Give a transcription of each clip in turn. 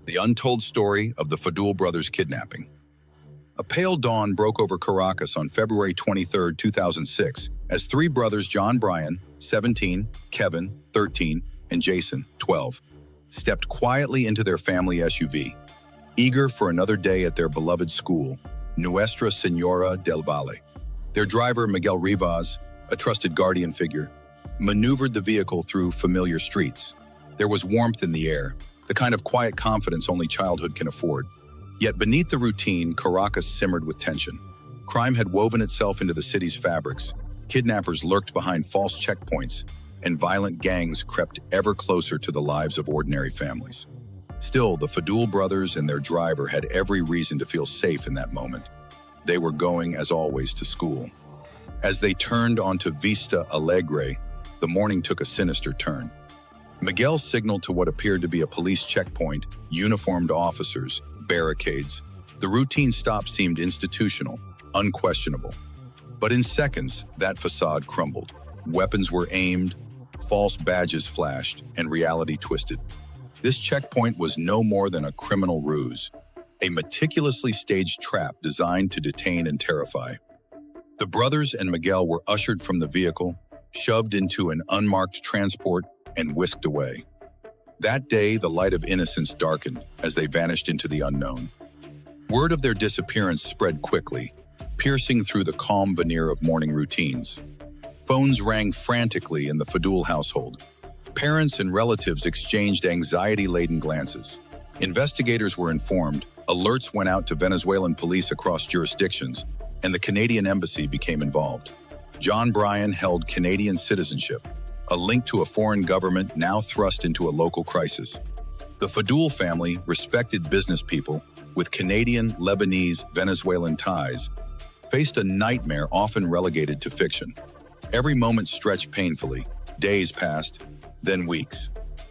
The untold story of the Faddoul brothers' kidnapping. A pale dawn broke over Caracas on February 23, 2006, as three brothers, John Brian, 17, Kevin, 13, and Jason, 12, stepped quietly into their family SUV, eager for another day at their beloved school, Nuestra Señora del Valle. Their driver, Miguel Rivas, a trusted guardian figure, maneuvered the vehicle through familiar streets. There was warmth in the air, the kind of quiet confidence only childhood can afford. Yet beneath the routine, Caracas simmered with tension. Crime had woven itself into the city's fabrics. Kidnappers lurked behind false checkpoints, and violent gangs crept ever closer to the lives of ordinary families. Still, the Faddoul brothers and their driver had every reason to feel safe in that moment. They were going, as always, to school. As they turned onto Vista Alegre, the morning took a sinister turn. Miguel signaled to what appeared to be a police checkpoint, uniformed officers, barricades. The routine stop seemed institutional, unquestionable. But in seconds, that facade crumbled. Weapons were aimed, false badges flashed, and reality twisted. This checkpoint was no more than a criminal ruse, a meticulously staged trap designed to detain and terrify. The brothers and Miguel were ushered from the vehicle, shoved into an unmarked transport, and whisked away. That day, the light of innocence darkened as they vanished into the unknown. Word of their disappearance spread quickly, piercing through the calm veneer of morning routines. Phones rang frantically in the Faddoul household. Parents and relatives exchanged anxiety-laden glances. Investigators were informed, alerts went out to Venezuelan police across jurisdictions, and the Canadian embassy became involved. John Brian held Canadian citizenship, a link to a foreign government now thrust into a local crisis. The Faddoul family, respected business people with Canadian, Lebanese, Venezuelan ties, faced a nightmare often relegated to fiction. Every moment stretched painfully. Days passed, then weeks.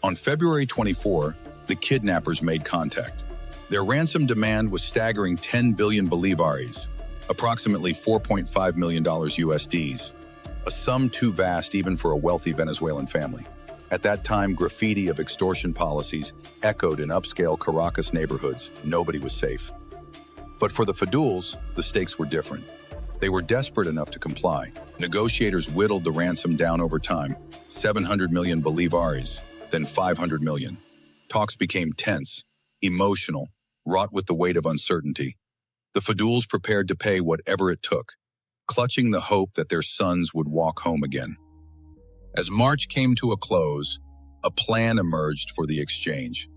On February 24, the kidnappers made contact. Their ransom demand was staggering 10 billion bolivares, approximately $4.5 million USDs, a sum too vast even for a wealthy Venezuelan family. At that time, graffiti of extortion policies echoed in upscale Caracas neighborhoods. Nobody was safe. But for the Faddouls, the stakes were different. They were desperate enough to comply. Negotiators whittled the ransom down over time, 700 million bolivares, then 500 million. Talks became tense, emotional, wrought with the weight of uncertainty. The Faddouls prepared to pay whatever it took, clutching the hope that their sons would walk home again. As March came to a close, a plan emerged for the exchange.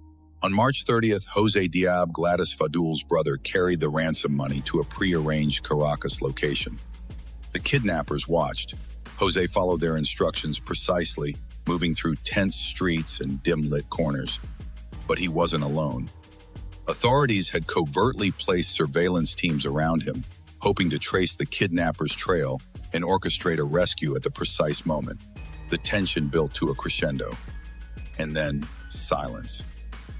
On March 30th, Jose Diab, Gladys Faddoul's brother, carried the ransom money to a pre-arranged Caracas location. The kidnappers watched. Jose followed their instructions precisely, moving through tense streets and dim-lit corners. But he wasn't alone. Authorities had covertly placed surveillance teams around him, hoping to trace the kidnappers' trail and orchestrate a rescue at the precise moment. The tension built to a crescendo. And then, silence.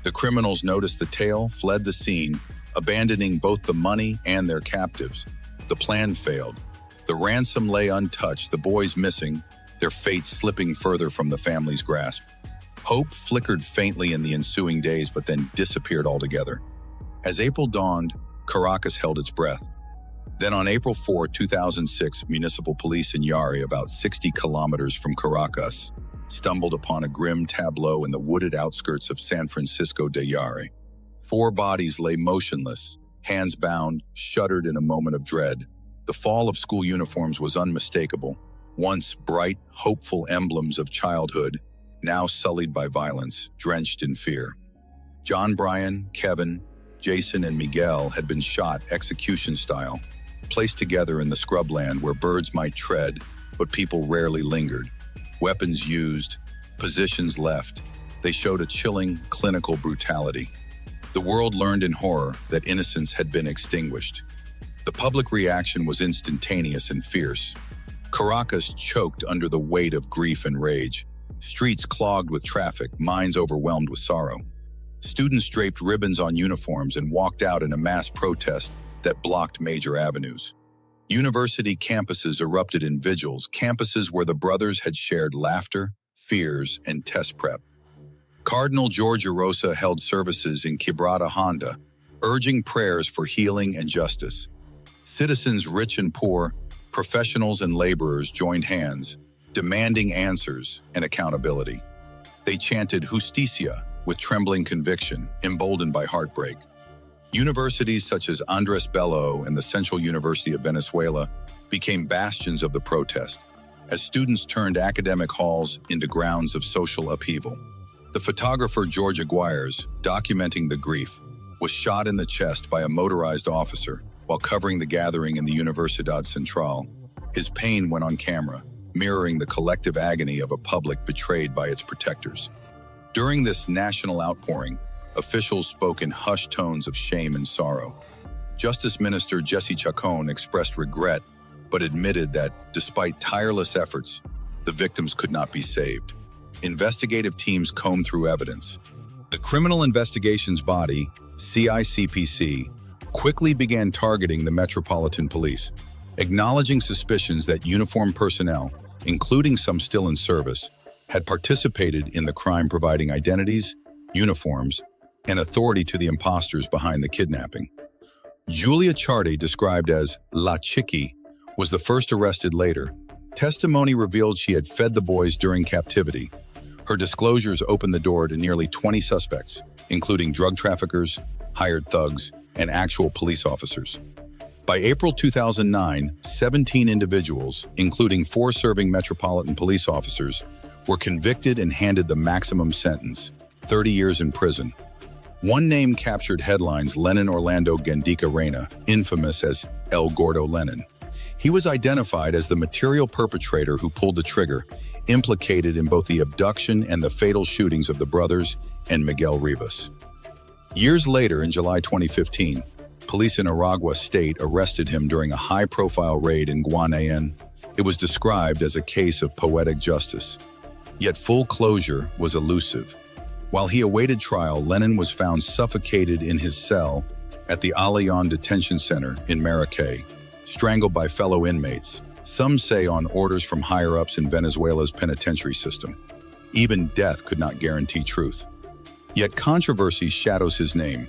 The criminals noticed the tale, fled the scene, abandoning both the money and their captives. The plan failed. The ransom lay untouched, the boys missing, their fate slipping further from the family's grasp. Hope flickered faintly in the ensuing days, but then disappeared altogether. As April dawned, Caracas held its breath. Then on April 4, 2006, municipal police in Yari, about 60 kilometers from Caracas, stumbled upon a grim tableau in the wooded outskirts of San Francisco de Yari. 4 bodies lay motionless, hands bound, shuddered in a moment of dread. The fall of school uniforms was unmistakable, once bright, hopeful emblems of childhood, now sullied by violence, drenched in fear. John Brian, Kevin, Jason, and Miguel had been shot execution style, placed together in the scrubland where birds might tread, but people rarely lingered. Weapons used, positions left. They showed a chilling, clinical brutality. The world learned in horror that innocence had been extinguished. The public reaction was instantaneous and fierce. Caracas choked under the weight of grief and rage. Streets clogged with traffic, minds overwhelmed with sorrow. Students draped ribbons on uniforms and walked out in a mass protest that blocked major avenues. University campuses erupted in vigils, campuses where the brothers had shared laughter, fears, and test prep. Cardinal George Arosa held services in Quebrada Honda, urging prayers for healing and justice. Citizens rich and poor, professionals and laborers joined hands, demanding answers and accountability. They chanted Justicia with trembling conviction, emboldened by heartbreak. Universities such as Andrés Bello and the Central University of Venezuela became bastions of the protest, as students turned academic halls into grounds of social upheaval. The photographer George Aguirres, documenting the grief, was shot in the chest by a motorized officer while covering the gathering in the Universidad Central. His pain went on camera, mirroring the collective agony of a public betrayed by its protectors. During this national outpouring, officials spoke in hushed tones of shame and sorrow. Justice Minister Jesse Chacon expressed regret, but admitted that, despite tireless efforts, the victims could not be saved. Investigative teams combed through evidence. The Criminal Investigations Body, CICPC, quickly began targeting the Metropolitan Police, acknowledging suspicions that uniformed personnel, including some still in service, had participated in the crime, providing identities, uniforms, and authority to the imposters behind the kidnapping. Julia Chardy, described as La Chiqui, was the first arrested later. Testimony revealed she had fed the boys during captivity. Her disclosures opened the door to nearly 20 suspects, including drug traffickers, hired thugs, and actual police officers. By April 2009, 17 individuals, including 4 serving Metropolitan Police officers, were convicted and handed the maximum sentence, 30 years in prison. One name captured headlines: Lenin Orlando Gendica Reyna, infamous as El Gordo Lenin. He was identified as the material perpetrator who pulled the trigger, implicated in both the abduction and the fatal shootings of the brothers and Miguel Rivas. Years later, in July 2015, police in Aragua State arrested him during a high-profile raid in Guanayan. It was described as a case of poetic justice. Yet full closure was elusive. While he awaited trial, Lenin was found suffocated in his cell at the Alayon Detention Center in Maracay, strangled by fellow inmates, some say on orders from higher-ups in Venezuela's penitentiary system. Even death could not guarantee truth. Yet controversy shadows his name.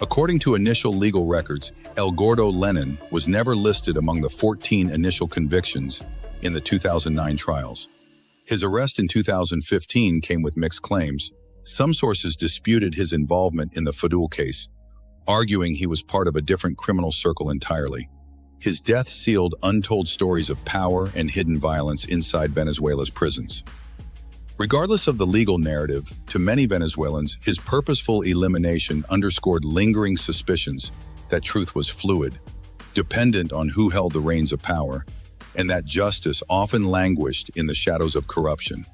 According to initial legal records, El Gordo Lenin was never listed among the 14 initial convictions in the 2009 trials. His arrest in 2015 came with mixed claims. Some sources disputed his involvement in the Faddoul case, arguing he was part of a different criminal circle entirely. His death sealed untold stories of power and hidden violence inside Venezuela's prisons. Regardless of the legal narrative, to many Venezuelans, his purposeful elimination underscored lingering suspicions that truth was fluid, dependent on who held the reins of power, and that justice often languished in the shadows of corruption.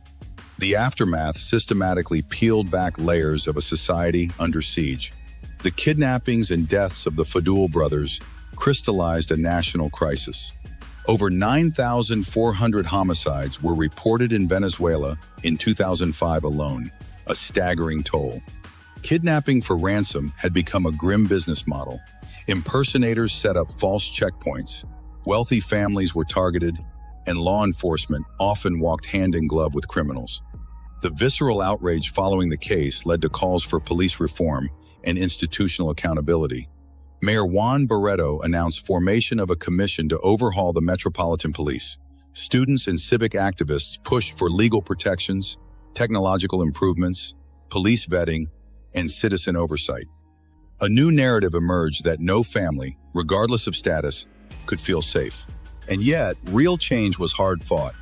The aftermath systematically peeled back layers of a society under siege. The kidnappings and deaths of the Faddoul brothers crystallized a national crisis. Over 9,400 homicides were reported in Venezuela in 2005 alone, a staggering toll. Kidnapping for ransom had become a grim business model. Impersonators set up false checkpoints, wealthy families were targeted, and law enforcement often walked hand in glove with criminals. The visceral outrage following the case led to calls for police reform and institutional accountability. Mayor Juan Barreto announced formation of a commission to overhaul the Metropolitan Police. Students and civic activists pushed for legal protections, technological improvements, police vetting, and citizen oversight. A new narrative emerged that no family, regardless of status, could feel safe. And yet, real change was hard-fought.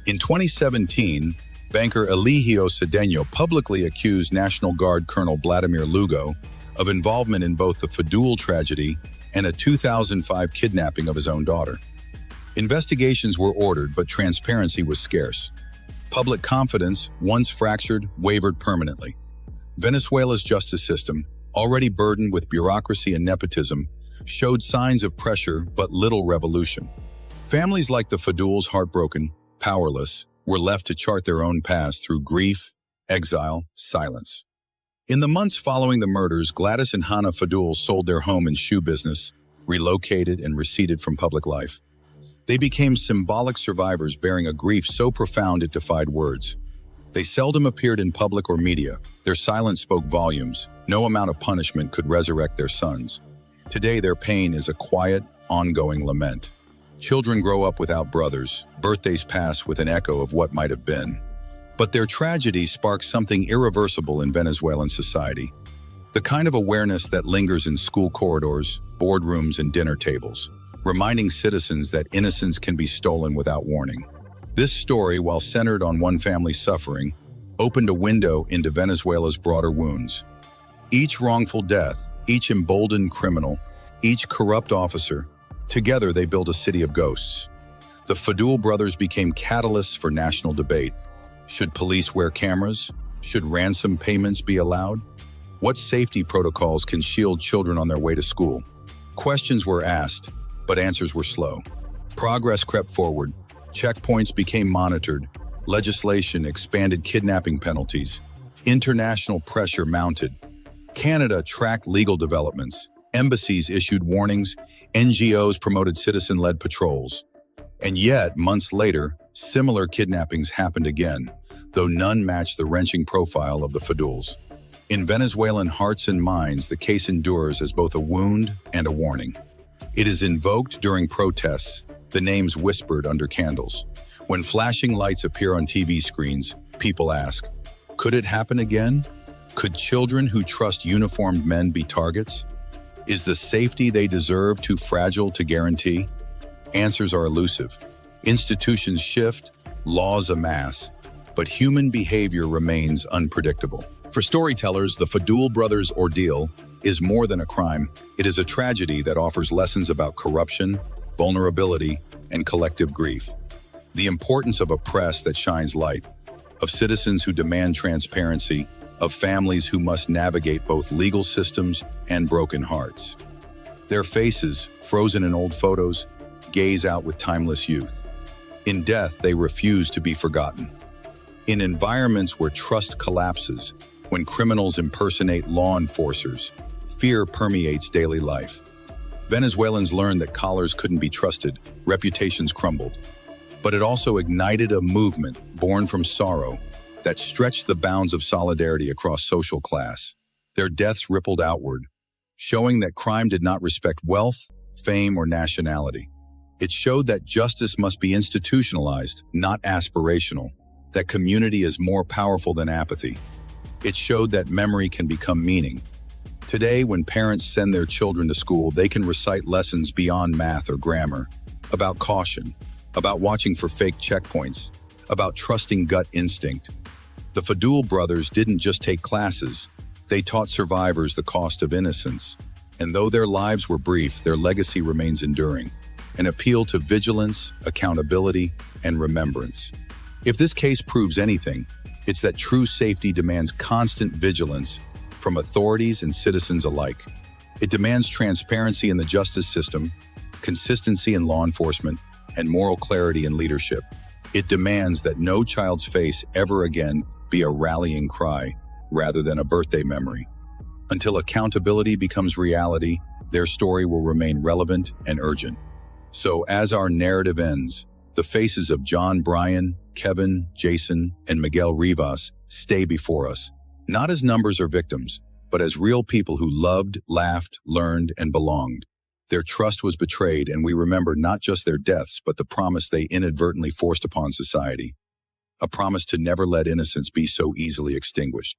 In 2017, banker Eligio Cedeno publicly accused National Guard Colonel Vladimir Lugo of involvement in both the Faddoul tragedy and a 2005 kidnapping of his own daughter. Investigations were ordered, but transparency was scarce. Public confidence, once fractured, wavered permanently. Venezuela's justice system, already burdened with bureaucracy and nepotism, showed signs of pressure but little revolution. Families like the Faddouls, heartbroken, powerless, were left to chart their own paths through grief, exile, silence. In the months following the murders, Gladys and Hannah Faddoul sold their home and shoe business, relocated and receded from public life. They became symbolic survivors bearing a grief so profound it defied words. They seldom appeared in public or media. Their silence spoke volumes. No amount of punishment could resurrect their sons. Today, their pain is a quiet, ongoing lament. Children grow up without brothers. Birthdays pass with an echo of what might have been. But their tragedy sparks something irreversible in Venezuelan society. The kind of awareness that lingers in school corridors, boardrooms, and dinner tables, reminding citizens that innocence can be stolen without warning. This story, while centered on one family's suffering, opened a window into Venezuela's broader wounds. Each wrongful death, each emboldened criminal, each corrupt officer, together they built a city of ghosts. The Faddoul brothers became catalysts for national debate. Should police wear cameras? Should ransom payments be allowed? What safety protocols can shield children on their way to school? Questions were asked, but answers were slow. Progress crept forward. Checkpoints became monitored. Legislation expanded kidnapping penalties. International pressure mounted. Canada tracked legal developments. Embassies issued warnings. NGOs promoted citizen-led patrols. And yet, months later, similar kidnappings happened again, though none matched the wrenching profile of the Faddouls. In Venezuelan hearts and minds, the case endures as both a wound and a warning. It is invoked during protests, the names whispered under candles. When flashing lights appear on TV screens, people ask, could it happen again? Could children who trust uniformed men be targets? Is the safety they deserve too fragile to guarantee? Answers are elusive. Institutions shift, laws amass, but human behavior remains unpredictable. For storytellers, the Faddoul brothers' ordeal is more than a crime. It is a tragedy that offers lessons about corruption, vulnerability, and collective grief. The importance of a press that shines light, of citizens who demand transparency, of families who must navigate both legal systems and broken hearts. Their faces, frozen in old photos, gaze out with timeless youth. In death, they refuse to be forgotten. In environments where trust collapses, when criminals impersonate law enforcers, fear permeates daily life. Venezuelans learned that collars couldn't be trusted, reputations crumbled. But it also ignited a movement born from sorrow that stretched the bounds of solidarity across social class. Their deaths rippled outward, showing that crime did not respect wealth, fame, or nationality. It showed that justice must be institutionalized, not aspirational, that community is more powerful than apathy. It showed that memory can become meaning. Today, when parents send their children to school, they can recite lessons beyond math or grammar, about caution, about watching for fake checkpoints, about trusting gut instinct. The Faddoul brothers didn't just take classes, they taught survivors the cost of innocence. And though their lives were brief, their legacy remains enduring, an appeal to vigilance, accountability, and remembrance. If this case proves anything, it's that true safety demands constant vigilance from authorities and citizens alike. It demands transparency in the justice system, consistency in law enforcement, and moral clarity in leadership. It demands that no child's face ever again be a rallying cry rather than a birthday memory. Until accountability becomes reality, their story will remain relevant and urgent. So as our narrative ends, the faces of John Bryan, Kevin, Jason, and Miguel Rivas stay before us, not as numbers or victims, but as real people who loved, laughed, learned, and belonged. Their trust was betrayed, and we remember not just their deaths, but the promise they inadvertently forced upon society. A promise to never let innocence be so easily extinguished.